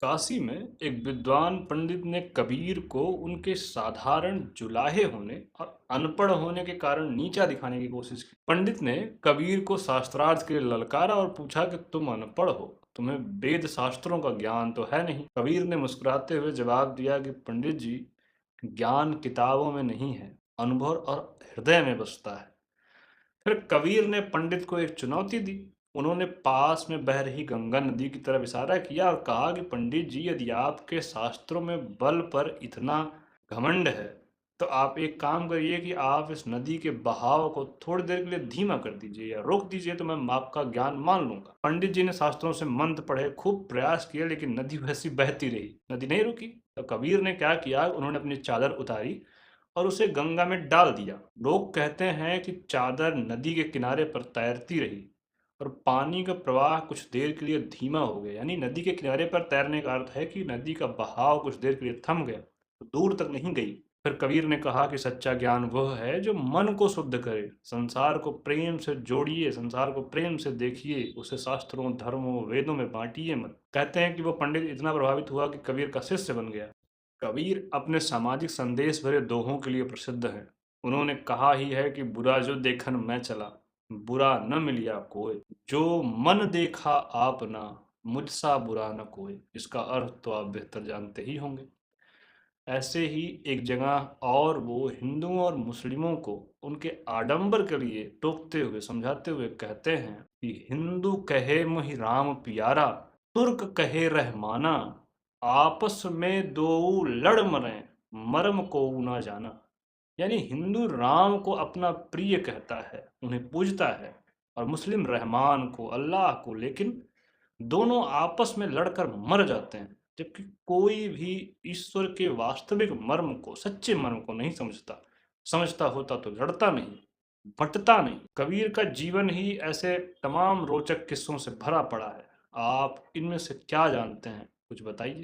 काशी में एक विद्वान पंडित ने कबीर को उनके साधारण जुलाहे होने और अनपढ़ होने के कारण नीचा दिखाने की कोशिश की। पंडित ने कबीर को शास्त्रार्थ के लिए ललकारा और पूछा कि तुम अनपढ़ हो, तुम्हें वेद शास्त्रों का ज्ञान तो है नहीं। कबीर ने मुस्कुराते हुए जवाब दिया कि पंडित जी, ज्ञान किताबों में नहीं है, अनुभव और हृदय में बसता है। फिर कबीर ने पंडित को एक चुनौती दी। उन्होंने पास में बह रही गंगा नदी की तरफ इशारा किया और कहा कि पंडित जी, यदि आपके शास्त्रों में बल पर इतना घमंड है, तो आप एक काम करिए कि आप इस नदी के बहाव को थोड़ी देर के लिए धीमा कर दीजिए या रोक दीजिए, तो मैं आपका ज्ञान मान लूंगा। पंडित जी ने शास्त्रों से मंत्र पढ़े, खूब प्रयास किए, लेकिन नदी वैसी बहती रही, नदी नहीं रुकी। तो कबीर ने क्या किया, उन्होंने अपनी चादर उतारी और उसे गंगा में डाल दिया। लोग कहते हैं कि चादर नदी के किनारे पर तैरती रही और पानी का प्रवाह कुछ देर के लिए धीमा हो गया। यानी नदी के किनारे पर तैरने का अर्थ है कि नदी का बहाव कुछ देर के लिए थम गया, तो दूर तक नहीं गई। फिर कबीर ने कहा कि सच्चा ज्ञान वह है जो मन को शुद्ध करे। संसार को प्रेम से जोड़िए, संसार को प्रेम से देखिए, उसे शास्त्रों, धर्मों, वेदों में बांटिए मत। कहते हैं कि वो पंडित इतना प्रभावित हुआ कि कबीर का शिष्य बन गया। कबीर अपने सामाजिक संदेश भरे दोहों के लिए प्रसिद्ध हैं। उन्होंने कहा ही है कि बुरा जो देखन मैं चला, बुरा न मिलिया कोय, जो मन देखा आपना, मुझसा बुरा न कोय। इसका अर्थ तो आप बेहतर जानते ही होंगे। ऐसे ही एक जगह और वो हिंदुओं और मुस्लिमों को उनके आडंबर के लिए टोकते हुए, समझाते हुए कहते हैं कि हिंदू कहे मुहि राम प्यारा, तुर्क कहे रहमाना, आपस में दो लड़ मरे, मरम को ना जाना। यानी हिंदू राम को अपना प्रिय कहता है, उन्हें पूजता है, और मुस्लिम रहमान को, अल्लाह को, लेकिन दोनों आपस में लड़कर मर जाते हैं। जबकि कोई भी ईश्वर के वास्तविक मर्म को, सच्चे मर्म को नहीं समझता। समझता होता तो लड़ता नहीं, बंटता नहीं। कबीर का जीवन ही ऐसे तमाम रोचक किस्सों से भरा पड़ा है। आप इनमें से क्या जानते हैं, कुछ बताइए।